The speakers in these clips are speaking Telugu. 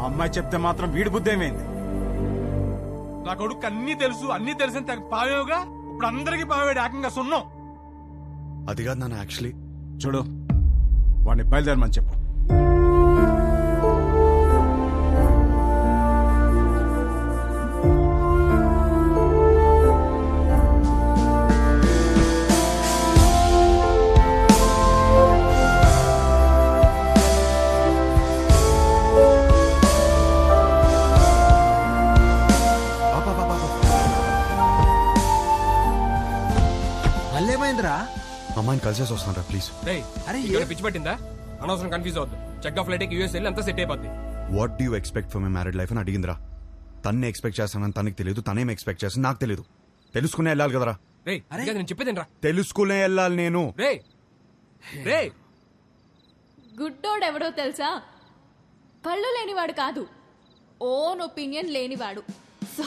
అమ్మాయి చెప్తే మాత్రం వీడి బుద్ధి ఏమైంది? నా కొడుకు అన్ని తెలుసు తెగ పావేవుగా. ఇప్పుడు అందరికి పావేడు ఏకంగా సున్నం. అది కాదు నాన్న, యాక్చువల్లీ చూడు, వాడిని బయలుదేరమని చెప్పు. మళ్ళేమైందిరా? అమ్మాయిని కలిసేసి వస్తాను ప్లీజ్. అరే పిచ్చి పట్టిందా? అనవసరం కన్ఫ్యూజ్ అవద్దు. చెక్ ఆఫ్ ఫ్లైట్ యూఎస్ వెళ్ళి అంతా సెట్ అయిపోద్ది. What do you expect for my married life అని అడిగిందిరా. తన్నే ఎక్స్పెక్ట్ చేస్తానని తనకి తెలియదు, తనేం ఎక్స్పెక్ట్ చేస్తాను నాకు తెలియదు. తెలుసుకునే వెళ్ళాలి కదరా. నేను చెప్పేదేనరా. తెలుసుకునే వెళ్ళాలి నేను. రే గుడ్డోడు ఎవడో తెలుసా? కళ్ళు లేనివాడు కాదు, ఓన్ ఒపీనియన్ లేనివాడు. సో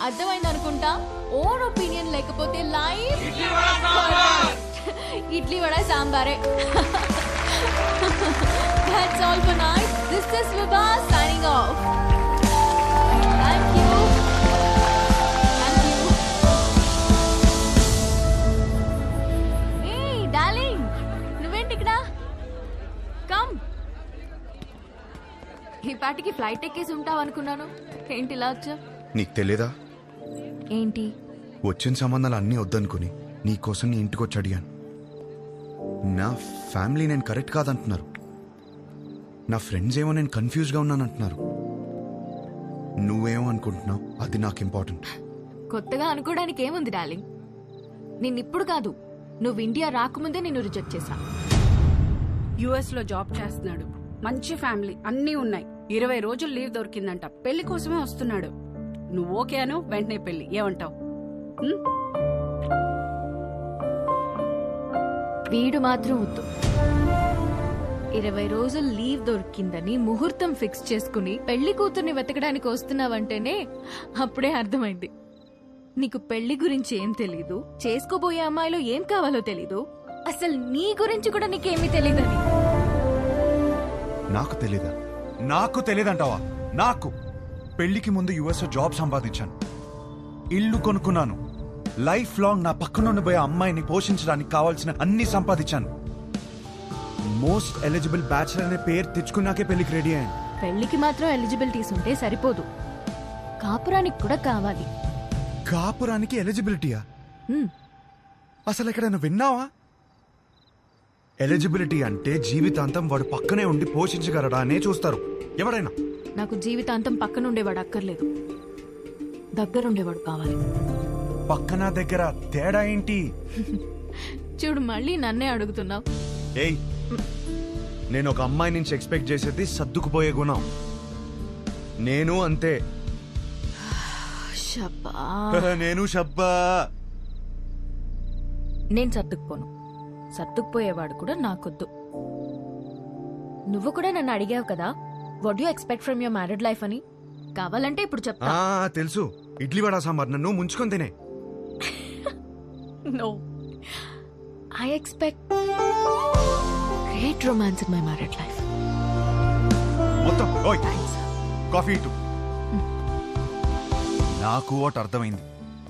అర్థమైంది అనుకుంటా. ఓన్ ఒపీనియన్ లేకపోతే లైఫ్ ఇడ్లీ వడ సాంబారే. That's all for night. This is Vibha signing off. Thank you. Thank you. Hey darling, నువ్వేంటి ఇక్కడ? Come. ఈ పాటికి ఫ్లైట్ ఎక్కేసి ఉంటావు అనుకున్నాను. ఏంటి ఇలా వచ్చా? నీకు తెలియదా? ఏంటి? వచ్చిన సంబంధాలు అన్నీ వద్దనుకుని నీకోసం నీ ఇంటికి వచ్చి అడిగాను. నా ఫ్యామిలీ నేను కరెక్ట్ కాదంటున్నారు. నా ఫ్రెండ్స్ ఏమో నేను కన్ఫ్యూజ్గా ఉన్నానంటున్నారు. నువ్వేమో అనుకుంటున్నావు, అది నాకు ఇంపార్టెంట్. కొత్తగా అనుకోవడానికి ఏముంది డార్లింగ్? నిన్నిప్పుడు కాదు, నువ్వు ఇండియా రాకముందే నిన్ను రిజెక్ట్ చేశా. యుఎస్ లో జాబ్ చేస్తున్నాడు, మంచి ఫ్యామిలీ అన్నీ ఉన్నాయి. 20 రోజులు లీవ్ దొరికిందంట. పెళ్లి కోసమే వస్తున్నాడు. నువ్వు ఓకే అను, వెంటనే పెళ్లి. ఏమంటావు? వీడు మాత్రం వద్దు. 20 రోజులు లీవ్ దొరికిందని ముహూర్తం ఫిక్స్ చేసుకుని పెళ్లి కూతుర్ని వెతకడానికి వస్తున్నావంటేనే అప్పుడే అర్థమైంది నీకు పెళ్లి గురించి ఏం తెలీదు, చేసుకోబోయే అమ్మాయిలో ఏం కావాలో తెలీదు, అసలు నీ గురించి కూడా నీకేమీ తెలీదని. నాకు తెలీదా? నాకు తెలియదంటావా? నాకు పెళ్లికి ముందు యుఎస్ జాబ్ సంపాదించాను, ఇల్లు కొనుక్కున్నాను, లైఫ్ లాంగ్ నా పక్కనుండి పోయే అమ్మాయిని పోషించడానికి కావాల్సిన అన్ని సంపాదించాను. మోస్ట్ ఎలిజిబుల్ బ్యాచిలర్ అనే పేరు తెచ్చుకున్నాకే పెళ్లికి రెడీ అయ్యాను. పెళ్లికి మాత్రం ఎలిజిబిలిటీస్ ఉంటే సరిపోదు, కాపురానికి కూడా కావాలి. కాపురానికి ఎలిజిబిలిటీయా? అసలు ఎక్కడైనా విన్నావా? ఎలిజిబిలిటీ అంటే జీవితాంతం వాడు పక్కనే ఉండి పోషించగలడా అనే చూస్తారు ఎవరైనా. నాకు జీవితాంతం పక్కనుండేవాడు అక్కర్లేదు, దగ్గరుండేవాడు కావాలి. పక్కన దగ్గర తేడా ఏంటి? చూడు, మళ్ళీ నన్నే అడుగుతున్నావు. ఏయ్, నేను ఒక అమ్మాయి నుంచి ఎక్స్పెక్ట్ చేసేది సర్దుకుపోయే గుణం. నేను అంతే. నేను షబ్బా. నేను సర్దుకుపోను, సర్దుకుపోయేవాడు కూడా నాకొద్దు. నువ్వు కూడా నన్ను అడిగావు కదా, what you expect from your married life అని. కావాలంటే ఇప్పుడు చెప్తా. తెలుసు, ఇడ్లీ వడ సాంబార్ నన్ను ముంచుకొని తినే. No, I expect great romance in my married life. మొత్తం ఓయ్ Thanks. కాఫీ ఇటు. నాకు ఒకటి అర్థమైంది,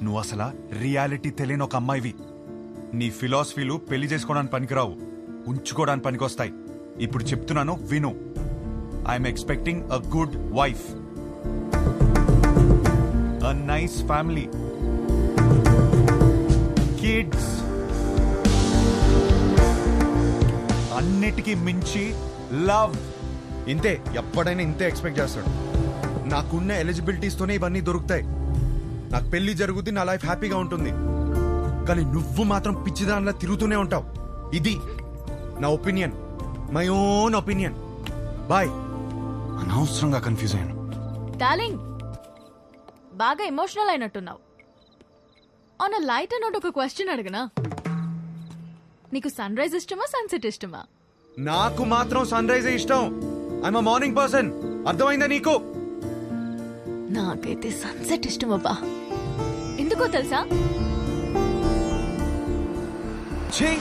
నువ్వు అసలు రియాలిటీ తెలియని ఒక అమ్మాయివి. నీ ఫిలాసఫీలు పెళ్లి చేసుకోవడానికి పనికిరావు, ఉంచుకోవడానికి పనికొస్తాయి. ఇప్పుడు చెప్తున్నాను విను. I'm expecting a good wife, a nice family, kids, అన్నిటికీ మించి లవ్. ఇంతే, ఎప్పుడైనా ఇంతే ఎక్స్పెక్ట్ చేస్తాడు. నాకున్న ఎలిజిబిలిటీస్ తోనే ఇవన్నీ దొరుకుతాయి. నాకు పెళ్లి జరుగుద్ది, నా లైఫ్ హ్యాపీగా ఉంటుంది. కానీ నువ్వు మాత్రం పిచ్చిదానిలా తిరుగుతూనే ఉంటావు. ఇది నా opinion, my own opinion. Bye. అనవసరంగా కన్ఫ్యూజ్ అయ్యాను. డార్లింగ్, బాగా ఎమోషనల్ అయినట్టున్నావు. ఆన్ అ లైట్ నోట్ ఒక క్వశ్చన్ అడగనా? నీకు సన్ రైజ్ ఇష్టమా, సన్సెట్ ఇష్టమా? నాకు మాత్రం సన్ రైజ్ ఇష్టం. I'm a morning person. అర్థమైందా నీకు? నాకైతే సన్సెట్ ఇష్టం అబ్బా. ఎందుకో తెలుసా? ఛీ!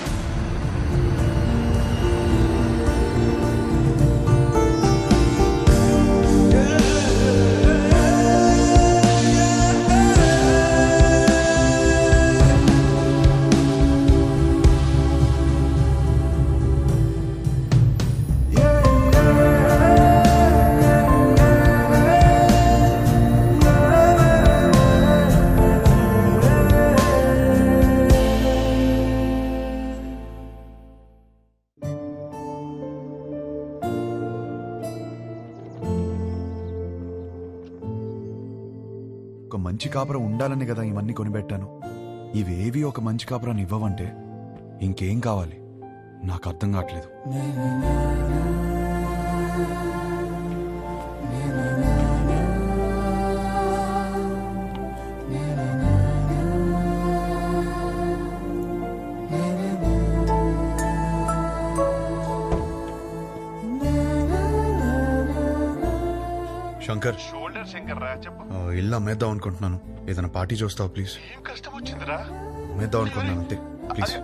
ఒక మంచి కాపురం ఉండాలని కదా ఇవన్నీ కొనిపెట్టాను. ఇవేవి ఒక మంచి కాపురాన్ని ఇవ్వవంటే ఇంకేం కావాలి నాకు అర్థం కావట్లేదు. శంకర్, ఇల్లు అమ్మేద్దాం అనుకుంటున్నాను. ఏదైనా పార్టీ చూస్తావు ప్లీజ్? ఏం కష్టం వచ్చిందిరా? అమ్మేద్దాం అనుకుంటున్నాను అంతే, ప్లీజ్.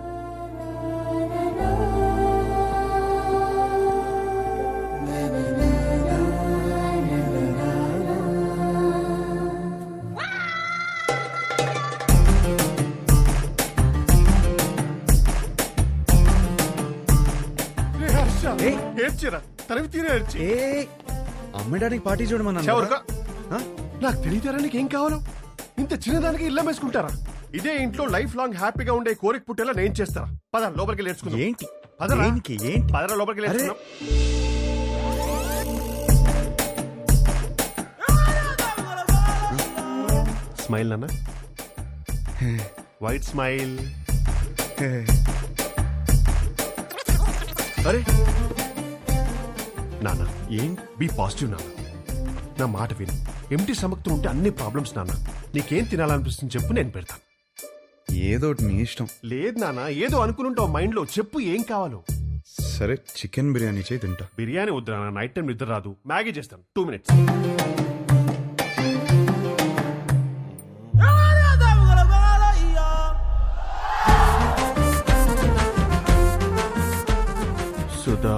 ఏడ్చిరా, తనవి తీరే ఏడ్చి. అమ్మేయడానికి పార్టీ చూడమన్నా. నాకు తెలియతారా నీకేం కావాలో? ఇంత చిన్నదానికి ఇల్లం వేసుకుంటారా? ఇదే ఇంట్లో లైఫ్ లాంగ్ హ్యాపీగా ఉండే కోరిక పుట్టేలా నేను చేస్తారా? పద లోపలికి నేర్చుకుందాం. ఏంటి పదరా. ఏంటి ఏంటి? పదరా లోపలికి నేర్చుకుందాం. స్మైల్ నాన్న, వైట్ స్మైల్. అరే నాన్న ఏం బీ పాజిటివ్ నాన్న. నా మాట విను. ఎంటీ సమక్తో ఉంటే అన్ని ప్రాబ్లమ్స్ నాన్న. నీకేం తినాలనిపిస్తుంది చెప్పు, నేను పెడతాను. ఏదోటి నీ ఇష్టం. లేదు నాన్న, ఏదో అనుకుంటావు మైండ్ లో. చెప్పు ఏం కావాలో. సరే చికెన్ బిర్యానీ చేయి తింటా. బిర్యానీ వద్దు నాన్న, నైట్ టైం నిద్ర రాదు. మ్యాగీ చేస్తాను, 2 minutes. Sudha,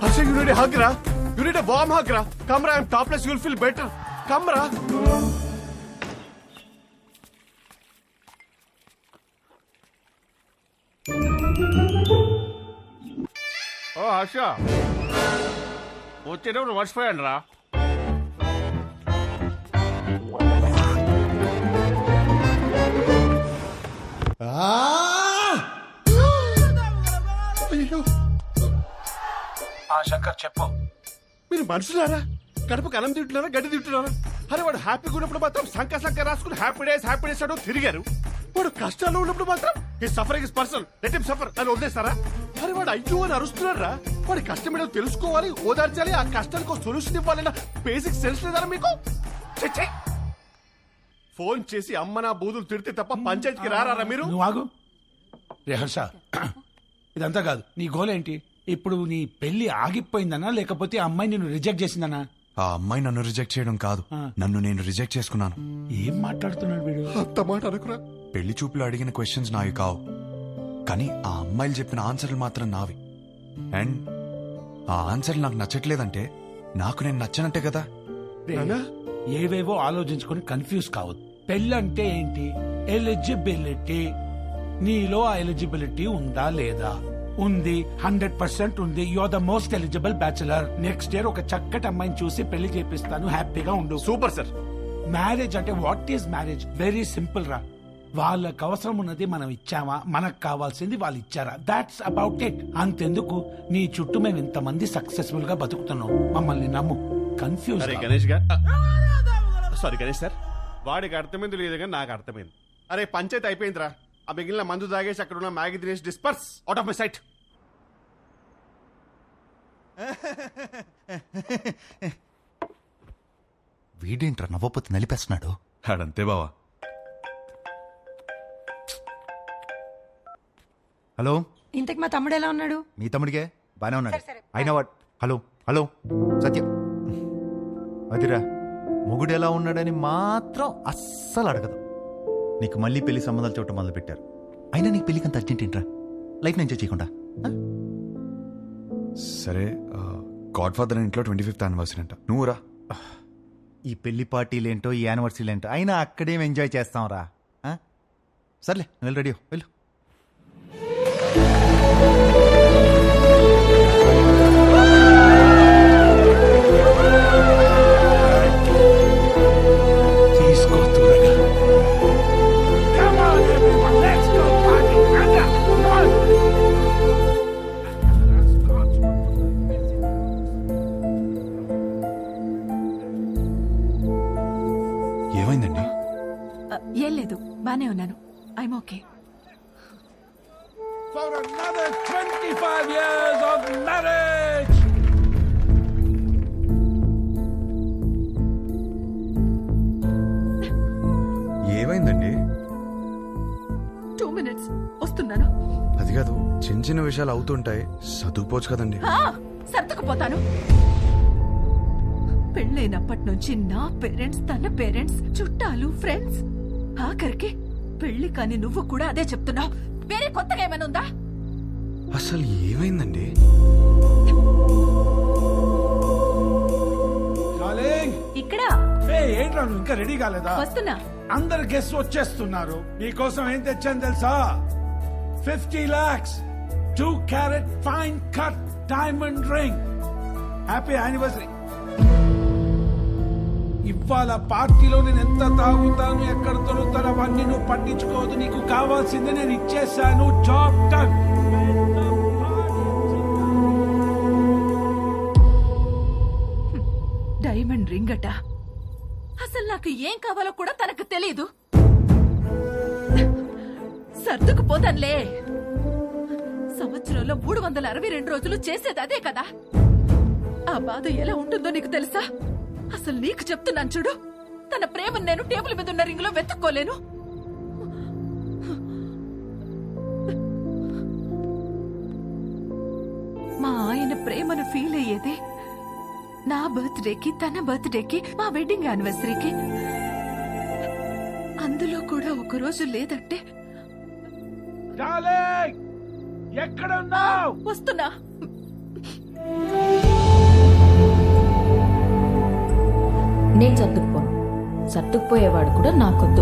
Harsha, you need a hug, ra. You need a warm hug, ra. Come, ra. I'm topless. You'll feel better. Come, ra. Oh, Harsha. వచ్చేటప్పుడు మర్చిపోయాను రా. అయ్యో, శంకర్ చెప్పు. మీరు మనుషులారా? కడుపుకి అన్నం తింటున్నారా, గడ్డి తింటున్నారా? అరే వాడు హ్యాపీగా ఉన్నప్పుడు మాత్రం సంక రాసుకుని హ్యాపీ డేస్ అంటూ తిరిగారు. వాడు కష్టాల్లో ఉన్నప్పుడు మాత్రం ఈ suffering is personal, let him suffer అని వదిలేస్తారా? అరే వాడు అయ్యో అని అరుస్తున్నారా? వాడి కష్టం ఏంటో తెలుసుకోవాలి, ఓదార్చాలి, ఆ కష్టానికి ఒక సొల్యూషన్ ఇవ్వాలన్న బేసిక్ సెన్స్ లేదా మీకు? ఫోన్ చేసి అమ్మ నా బూదులు తిడితే తప్ప పంచాయతీకి రారా మీరు? నువ్వు ఆగు. రే హర్ష, ఇదంతా కాదు. నీ గోల్ ఏంటి? ఇప్పుడు నీ పెళ్లి ఆగిపోయిందనా లేకపోతే ఆ అమ్మాయి నిన్ను రిజెక్ట్ చేసిందనా? ఆ అమ్మాయి నన్ను రిజెక్ట్ చేయడం కాదు, నన్ను నేను రిజెక్ట్ చేసుకున్నాను. ఏం మాట్లాడుతున్నాడు వీడు? అంత మాట అనుకురా. పెళ్లి చూపులు అడిగిన క్వశ్చన్స్ నావి కావు, కానీ ఆ అమ్మాయిలు చెప్పిన ఆన్సర్లు మాత్రం నావి. అండ్ ఆ ఆన్సర్లు నాకు నచ్చట్లేదంటే నాకు నేను నచ్చనంటే కదా. ఏవేవో ఆలోచించుకొని కన్ఫ్యూజ్ కావద్దు. పెళ్ళంటే ఏంటి? ఎలిజిబిలిటీ. నీలో ఆ ఎలిజిబిలిటీ ఉందా లేదా? ఉంది, 100% ఉంది. You are the most eligible bachelor. Next year ఒక చక్కటి అమ్మాయిని చూసి పెళ్లి చేపిస్తాను, హ్యాపీగా ఉండు. Super sir. మ్యారేజ్ అంటే what is marriage? Very simple రా. వాళ్ళకి అవసరం ఉన్నది మనం ఇచ్చామా, మనకు కావాల్సింది వాళ్ళు ఇచ్చారా? That's about it. అంతెందుకు నీ చుట్టూ మేము ఇంతమంది సక్సెస్ఫుల్ గా బతుకుతున్నాం. మమ్మల్ని నమ్ము. కన్ఫ్యూజ్. అరే గణేష్ గా, సారీ గణేష్ సార్, వాడికి అర్థమైంది లేదు కానీ నాకు అర్థమైంది. అరే పంచాయతీ అయిపోయిందిరా. ఆ మిగిలిన మందు తాగేసి అక్కడ ఉన్న మ్యాగీ తినేసి disperse out of my sight. వీడేంట్రా నవ్వపోతే నలిపేస్తున్నాడు. అడంతే బావా. హలో, ఇంతకు మా తమ్ముడు ఎలా ఉన్నాడు? మీ తమ్ముడికే బానే ఉన్నాడు. అయినా వాడు హలో హలో సత్యం అదిరా, మొగుడు ఎలా ఉన్నాడని మాత్రం అస్సలు అడగదు. నీకు మళ్ళీ పెళ్లి సంబంధాలు చూడటం మొదలు పెట్టారు. అయినా నీకు పెళ్లికి అంత అర్జెంట్ ఏంట్రా? లైఫ్ ఎంజాయ్ చేయకుండా? సరే, గాడ్ ఫాదర్ ఇంట్లో 25th యానివర్సరీ అంట, నువ్వు రా. ఈ పెళ్లి పార్టీలేంటో ఈ యానివర్సరీలేంటో, అయినా అక్కడేం ఎంజాయ్ చేస్తాం రా. సర్లే, నువ్వు రెడీ వెళ్ళు. I'm okay. For another 25 years of marriage. ఏమైందండి? 2 minutes వస్తున్నాను. అది కాదు, చిన్న చిన్న విషయాలు అవుతుంటాయి, సర్దుకుపోవచ్చు కదండి. సర్దుకుపోతాను. పెళ్ళైనప్పటి నుంచి నా పేరెంట్స్, తన పేరెంట్స్, చుట్టాలు, ఫ్రెండ్స్, ఆఖరికి పెళ్లి కాని నువ్వు కూడా అదే చెప్తున్నావు. వేరే కొత్తగా ఏమైనా ఉందా? అసలు ఏమైందండి? డార్లింగ్, ఇక్కడ ఏంట్రా నువ్వు ఇంకా రెడీ కాలేదా? వస్తున్నా. అందరు గెస్ట్ వచ్చేస్తున్నారు. నీకోసం ఏం తెచ్చాను తెలుసా? 50 lakhs 2 carat fine cut diamond ring. Happy anniversary. ఇవాళ పార్టీలో నేను ఎంత తాగుతాను, ఎక్కడ దొరుకుతాను అవన్నీ నువ్వు పట్టించుకోవద్దు. నీకు కావాల్సింది నేను ఇచ్చేసాను. Job done. డైమండ్ రింగ్ అట. అసలు నాకు ఏం కావాలో కూడా తనకు తెలీదు. సర్దుకుపోతానులే. సంవత్సరంలో 362 రోజులు చేసేది అదే కదా. ఆ బాధ ఎలా ఉంటుందో నీకు తెలుసా? అసలు నీకు చెప్తున్నాను చూడు, తన ప్రేమను నేను టేబుల్ మీద ఉన్న రింగ్ లో వెతుక్కోలేను. మా ఆయన ప్రేమను ఫీల్ అయ్యేదే నా బర్త్డేకి, తన బర్త్డేకి, మా వెడ్డింగ్ యానివర్సరీకి. అందులో కూడా ఒక రోజు లేదంటే డార్లింగ్, ఎక్కడ ఉన్నావు? వస్తున్నా. నేను సర్దుకుపోను. సర్దుకుపోయేవాడు కూడా నాకొద్దు.